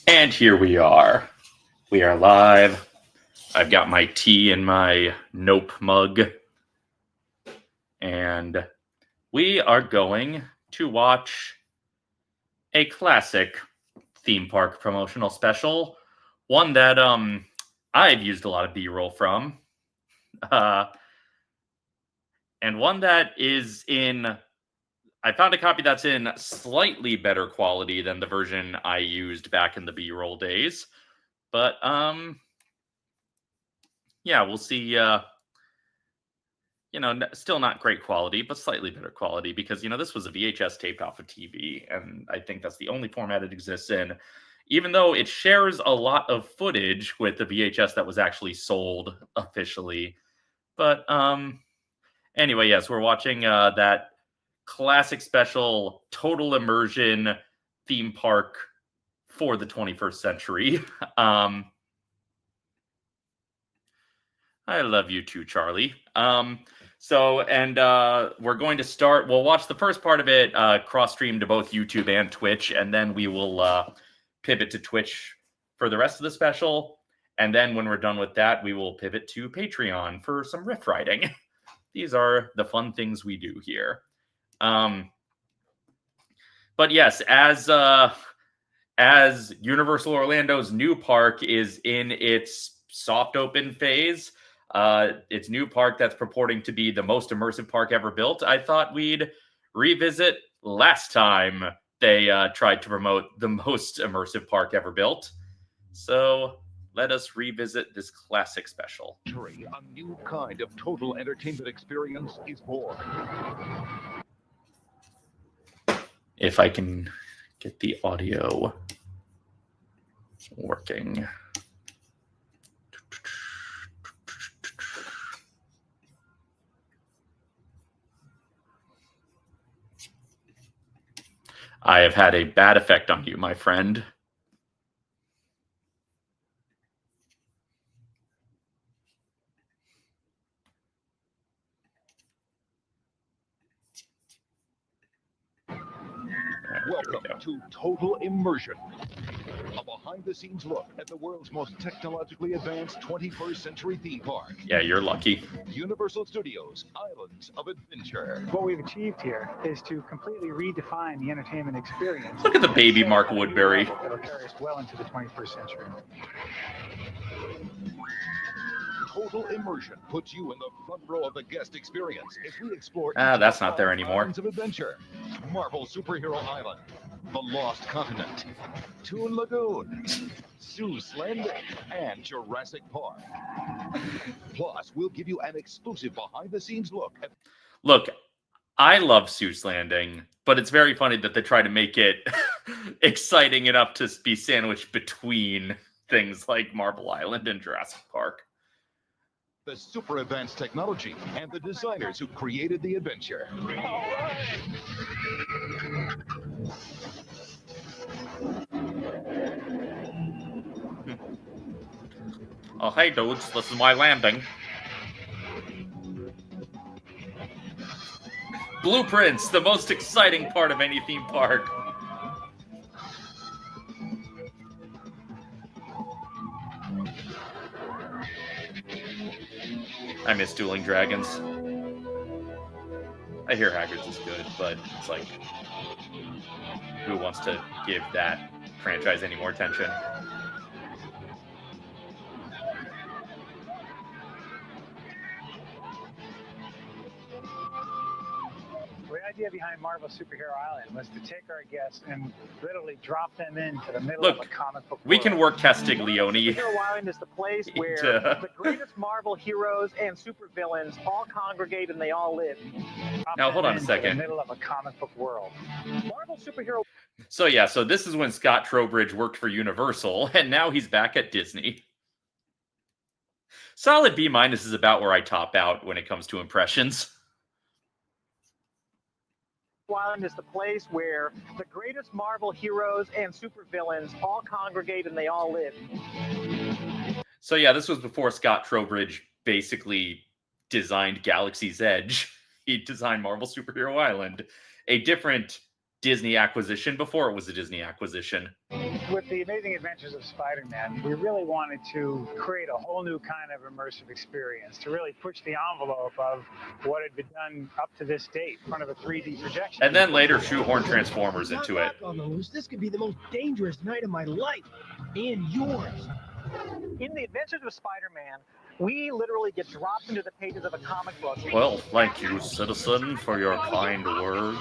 And here we are. We are live. I've got my tea in my Nope mug. And we are going to watch a classic theme park promotional special. One that I've used a lot of B-roll from. And one that is in... I found a copy that's in slightly better quality than the version I used back in the B-roll days. But, yeah, we'll see. Still not great quality, but slightly better quality because, this was a VHS taped off of TV. And I think that's the only format it exists in, even though it shares a lot of footage with the VHS that was actually sold officially. But, anyway, yes, we're watching that classic special total immersion theme park for the 21st century. I love you too, Charlie. We're going to start. We'll watch the first part of it cross-stream to both YouTube and Twitch, and then we will pivot to Twitch for the rest of the special. And then when we're done with that, we will pivot to Patreon for some riff writing. These are the fun things we do here. But yes, as Universal Orlando's new park is in its soft open phase, its new park that's purporting to be the most immersive park ever built, I thought we'd revisit last time they tried to promote the most immersive park ever built. So let us revisit this classic special. A new kind of total entertainment experience is born. If I can get the audio working. I have had a bad effect on you, my friend. Welcome to Total Immersion, a behind-the-scenes look at the world's most technologically advanced 21st century theme park. Yeah, you're lucky. Universal Studios Islands of Adventure. What we've achieved here is to completely redefine the entertainment experience. Look at the baby Mark Woodbury. That'll carry us well into the 21st century. Total Immersion puts you in the front row of the guest experience as we explore. That's not there anymore. Islands of Adventure, Marvel Superhero Island, The Lost Continent, Toon Lagoon, Seuss Landing, and Jurassic Park. Plus, we'll give you an exclusive behind-the-scenes look at. Look, I love Seuss Landing, but it's very funny that they try to make it exciting enough to be sandwiched between things like Marble Island and Jurassic Park. The super advanced technology and the designers who created the adventure. Oh, hey, dudes, this is my landing. Blueprints, the most exciting part of any theme park. I miss Dueling Dragons. I hear Hagrid's is good, but it's like, who wants to give that franchise any more attention? The idea behind Marvel Superhero Island was to take our guests and literally drop them into the middle of a comic book world. We can work Castiglione. Superhero Island is the place where the greatest Marvel heroes and supervillains all congregate and they all live. Now, hold on a second. In the middle of a comic book world. Marvel Superhero. So this is when Scott Trowbridge worked for Universal, and now he's back at Disney. Solid B- is about where I top out when it comes to impressions. Island is the place where the greatest Marvel heroes and supervillains all congregate and they all live. So this was before Scott Trowbridge basically designed Galaxy's Edge. He designed Marvel Superhero Island, a different Disney acquisition before it was a Disney acquisition. With the Amazing Adventures of Spider-Man, we really wanted to create a whole new kind of immersive experience, to really push the envelope of what had been done up to this date in front of a 3D projection. And then later shoehorn Transformers into it. On the loose, this could be the most dangerous night of my life, and yours. In the Adventures of Spider-Man, we literally get dropped into the pages of a comic book. Well, thank you, citizen, for your kind words.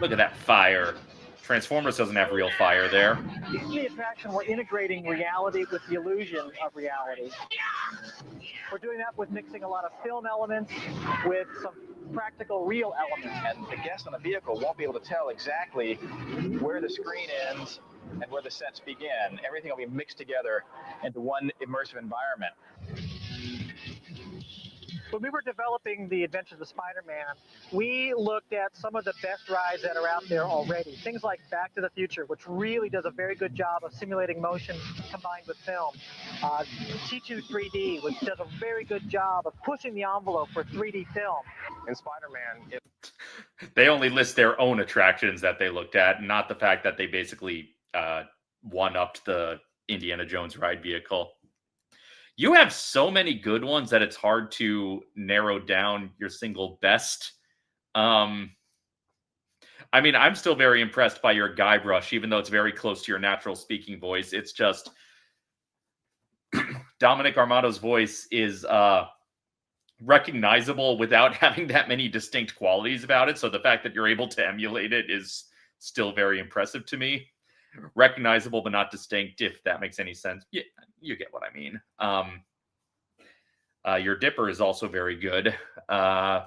Look at that fire. Transformers doesn't have real fire there. In the attraction, we're integrating reality with the illusion of reality. We're doing that with mixing a lot of film elements with some practical, real elements. And the guest on the vehicle won't be able to tell exactly where the screen ends and where the sets begin. Everything will be mixed together into one immersive environment. When we were developing the Adventures of Spider-Man, we looked at some of the best rides that are out there already. Things like Back to the Future, which really does a very good job of simulating motion combined with film. T2 3D, which does a very good job of pushing the envelope for 3D film. In Spider-Man, They only list their own attractions that they looked at, not the fact that they basically one-upped the Indiana Jones ride vehicle. You have so many good ones that it's hard to narrow down your single best. I mean, I'm still very impressed by your Guybrush, even though it's very close to your natural speaking voice. It's just Dominic Armato's voice is recognizable without having that many distinct qualities about it. So the fact that you're able to emulate it is still very impressive to me. Recognizable but not distinct, if that makes any sense. Yeah, you get what I mean. Your Dipper is also very good. I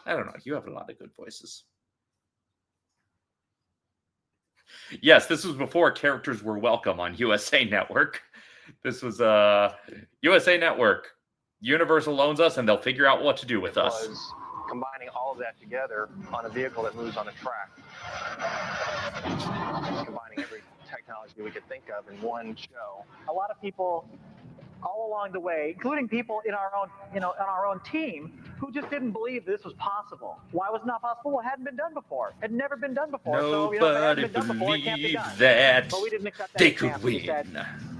don't know. You have a lot of good voices. Yes, this was before characters were welcome on USA Network. This was USA Network. Universal owns us, and they'll figure out what to do with us. Combining all of that together on a vehicle that moves on a track. Combining every technology we could think of in one show. A lot of people all along the way, including people in our own, on our own team, who just didn't believe this was possible. Why was it not possible? Well, it hadn't been done before. It had never been done before. Nobody so, if it hadn't been done before, it can't be done. that but we didn't accept that they chance. could We win. said,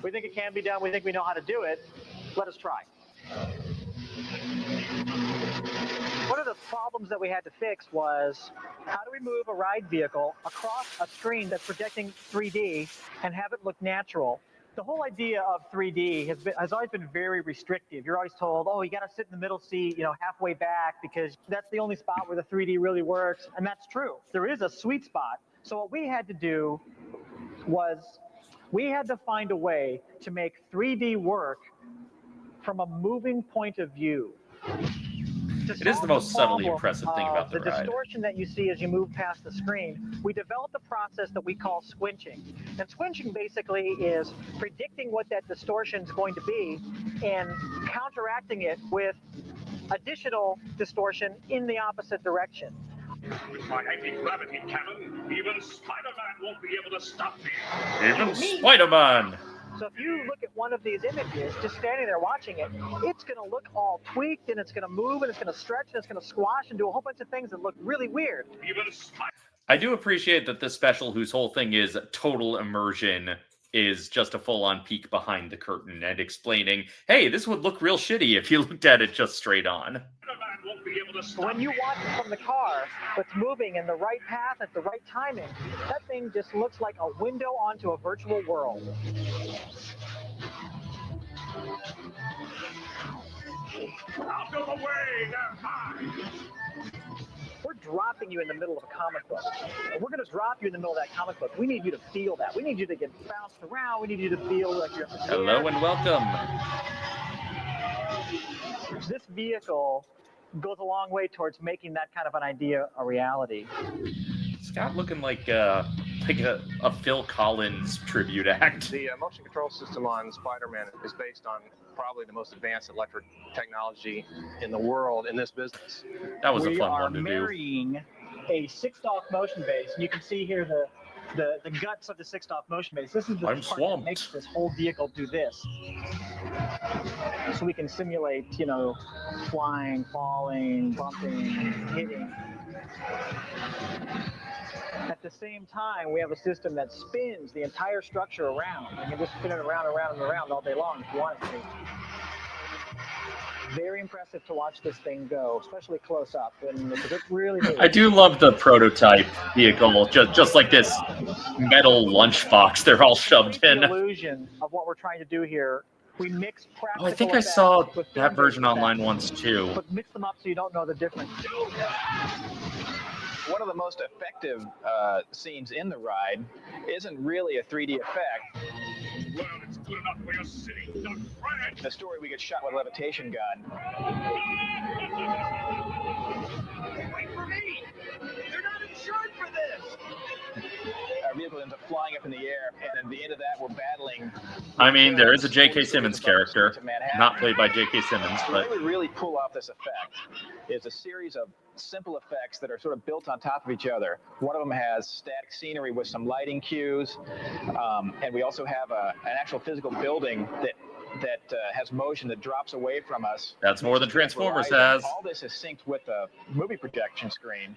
we think it can be done. We think we know how to do it. Let us try. One of the problems that we had to fix was, how do we move a ride vehicle across a screen that's projecting 3D and have it look natural? The whole idea of 3D has always been very restrictive. You're always told, oh, you got to sit in the middle seat, halfway back, because that's the only spot where the 3D really works. And that's true. There is a sweet spot. So what we had to do was we had to find a way to make 3D work from a moving point of view. It is the most subtly impressive thing about the ride. Distortion that you see as you move past the screen, we developed a process that we call squinching. And squinching basically is predicting what that distortion is going to be and counteracting it with additional distortion in the opposite direction. With my anti-gravity cannon, even Spider-Man won't be able to stop me. Even Spider-Man! So if you look at one of these images, just standing there watching it, it's going to look all tweaked, and it's going to move, and it's going to stretch, and it's going to squash, and do a whole bunch of things that look really weird. Even Spider. I do appreciate that this special, whose whole thing is total immersion, is just a full-on peek behind the curtain and explaining, hey, this would look real shitty if you looked at it just straight on. Spider-Man won't be able to stop When you me. watch it from the car, it's moving in the right path at the right timing. That thing just looks like a window onto a virtual world. Out of the way, they're mine. We're dropping you in the middle of a comic book. And we're going to drop you in the middle of that comic book. We need you to feel that. We need you to get bounced around. We need you to feel like you're... Hello and welcome. This vehicle goes a long way towards making that kind of an idea a reality. Scott looking like a Phil Collins tribute act. The motion control system on Spider-Man is based on probably the most advanced electric technology in the world in this business. That was a fun one to We do. are marrying a 6-off motion base. And you can see here the guts of the 6-off motion base. This is the I'm part swamped. that makes this whole vehicle do this. so we can simulate, you know, flying, falling, bumping, hitting. At the same time, we have a system that spins the entire structure around. You can just spin it around, around, and around all day long if you want it to. Very impressive to watch this thing go, especially close up, and it really moves. I do love the prototype vehicle, just like this metal lunchbox they're all shoved in. The illusion of what we're trying to do here. We mix practical I think I effects saw with that version film-based online effects, once too. but mix them up so you don't know the difference. One of the most effective scenes in the ride isn't really a 3D effect. Well, it's good enough for your city. Don't try it. The story we get shot with a levitation gun. Wait for me! They're not insured for this! Our vehicle ends up flying up in the air, and at the end of that, we're battling. I mean, there is a J.K. Simmons character, not played by J.K. Simmons, The but way we really pull off this effect is a series of simple effects that are sort of built on top of each other. One of them has static scenery with some lighting cues, and we also have an actual physical building that has motion that drops away from us. that's more than Transformers Verizon. has. All this is synced with a movie projection screen.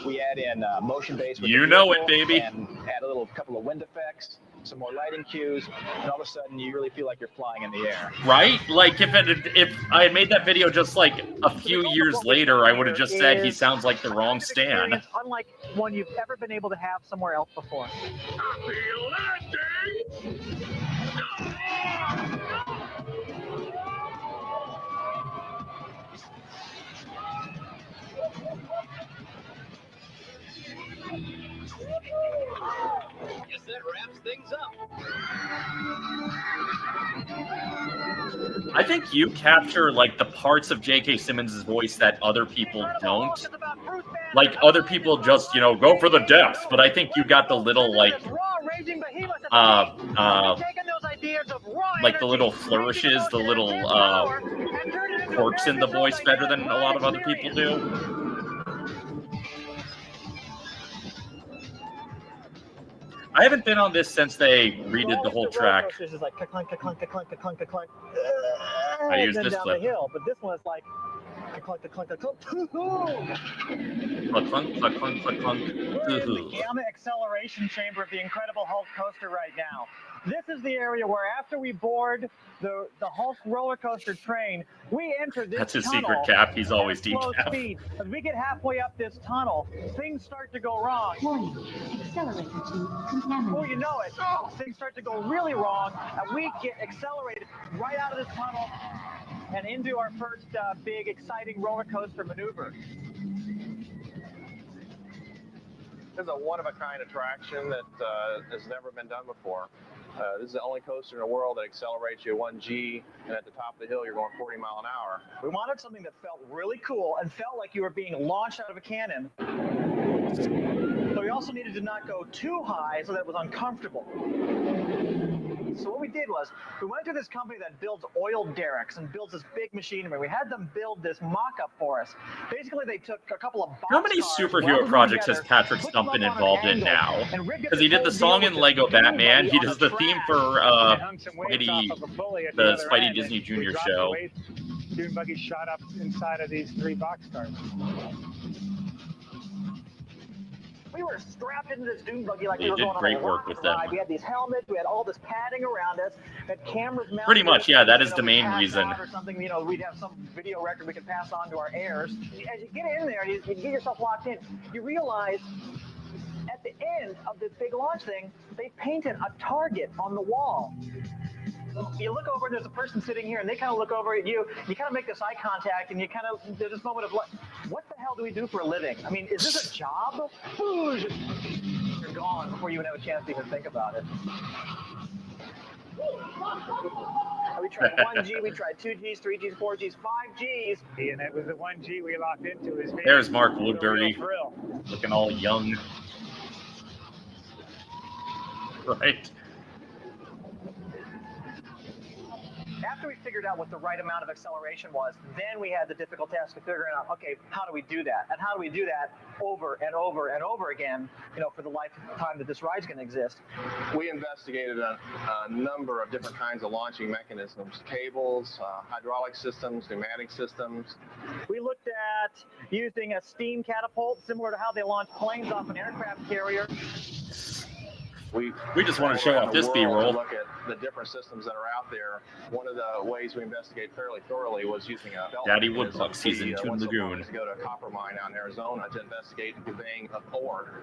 We add in motion-based. You know it, baby. And add a couple of wind effects, some more lighting cues, and all of a sudden you really feel like you're flying in the air. Right? Like if I had made that video just like a few years later, I would have just said he sounds like the wrong Stan. Unlike one you've ever been able to have somewhere else before. Happy landing! Guess that wraps things up. I think you capture like the parts of J.K. Simmons' voice that other people don't. Like other people just, you know, go for the depth, but I think you got the little like the little flourishes, the little quirks in the voice better than a lot of other people do. I haven't been on this since they redid the whole track. This is like clunk, clunk, clunk, clunk, clunk. I used this down clip. the hill, but this one is like clunk, clunk, clunk. Cluck, clunk, cluck, clunk, cluck, clunk. We're in the gamma acceleration chamber of the Incredible Hulk coaster right now. This is the area where after we board the Hulk roller coaster train, we enter this That's his tunnel secret cap. He's always at slow decaf. speed. As we get halfway up this tunnel, things start to go wrong. Warning, accelerator tube contaminated. Before you know it, things start to go really wrong, and we get accelerated right out of this tunnel and into our first big, exciting roller coaster maneuver. This is a one-of-a-kind attraction that has never been done before. This is the only coaster in the world that accelerates you 1G, and at the top of the hill, you're going 40 miles an hour. We wanted something that felt really cool and felt like you were being launched out of a cannon. But we also needed to not go too high so that it was uncomfortable. So what we did was, we went to this company that builds oil derricks and builds this big machinery. We had them build this mock-up for us. Basically, they took a couple of How many superhero projects has Patrick Stump been involved in now? Because he did the song in Lego Batman. He does the theme for the Spidey Disney Junior show. Dune buggy shot up inside of these 3 boxcars. We were strapped into this dune buggy like They we were did going on great a work rocket with them. ride. We had these helmets, we had all this padding around us, we had cameras mounted. Pretty much, yeah, that is the we main passed reason. out or something, you know, we'd have some video record we could pass on to our heirs. As you get in there and you get yourself locked in, you realize at the end of this big launch thing, they painted a target on the wall. You look over, there's a person sitting here, and they kind of look over at you. You kind of make this eye contact, and you kind of, there's this moment of like, what the hell do we do for a living? I mean, is this a job? You're gone before you even have a chance to even think about it. We tried 1G, we tried 2Gs, 3Gs, 4Gs, 5Gs. And it was the 1G we locked into. There's Mark Woodbury, looking all young. Right. After we figured out what the right amount of acceleration was, then we had the difficult task of figuring out, okay, how do we do that? And how do we do that over and over and over again, for the lifetime that this ride's going to exist? We investigated a number of different kinds of launching mechanisms, cables, hydraulic systems, pneumatic systems. We looked at using a steam catapult, similar to how they launch planes off an aircraft carrier. We just want to show off this B-roll. Look at the different systems that are out there. One of the ways we investigate fairly thoroughly was using a belt Daddy mechanism. Woodbuck season 2 Lagoon. To go to a copper mine out in Arizona to investigate the conveying of ore.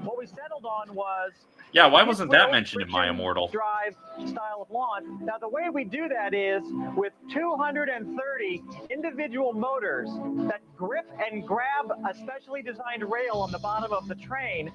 What we settled on was... Yeah, why wasn't that mentioned in My Immortal? ...drive style of launch. Now, the way we do that is with 230 individual motors that grip and grab a specially designed rail on the bottom of the train.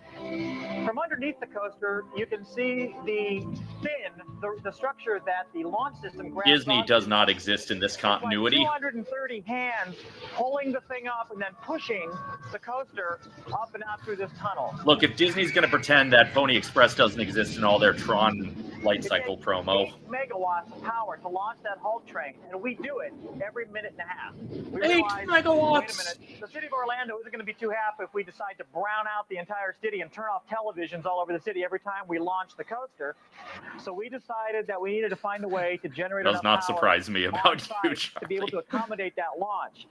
From underneath the coaster, you can see the fin, the structure that the launch system grabs Disney onto. does not exist in this continuity. Like 230 hands pulling the thing up and then pushing the coaster up and out through this tunnel. Look, if Disney's going to pretend that Pony Express doesn't exist in all their Tron light cycle promo. 8 megawatts of power to launch that Hulk train, and we do it every minute and a half. We 8 realized, megawatts! Wait a minute, the city of Orlando isn't going to be too happy if we decide to brown out the entire city and turn off televisions all over the city every time we launch the coaster. So we decided that we needed to find a way to generate Does enough not power surprise me about on site you, to be able to accommodate that launch.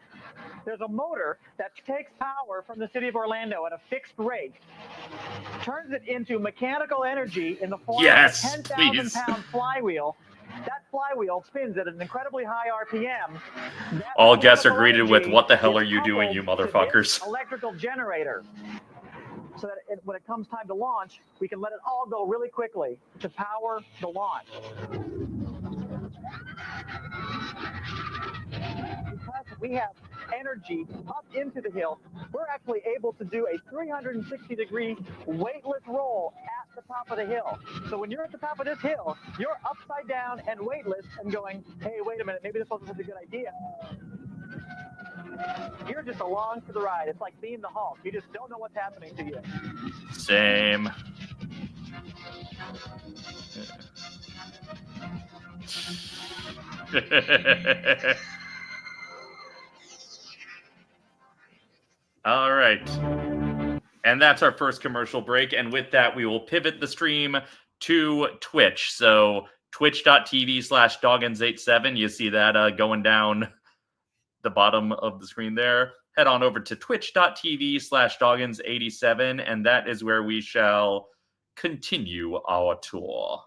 There's a motor that takes power from the city of Orlando at a fixed rate, turns it into mechanical energy in the form of a 10,000-pound flywheel. That flywheel spins at an incredibly high RPM. All guests are greeted with, "What the hell are you doing, you motherfuckers?" Electrical generator. So that when it comes time to launch, we can let it all go really quickly to power the launch. Because we have energy up into the hill, we're actually able to do a 360-degree weightless roll at the top of the hill. So when you're at the top of this hill, you're upside down and weightless and going, hey, wait a minute, maybe this wasn't such a good idea. You're just along for the ride. It's like being the Hulk. You just don't know what's happening to you. Same. All right. And that's our first commercial break. And with that, we will pivot the stream to Twitch. So twitch.tv/Doggins87. You see that going down the bottom of the screen there. Head on over to twitch.tv/Doggins87. And that is where we shall continue our tour.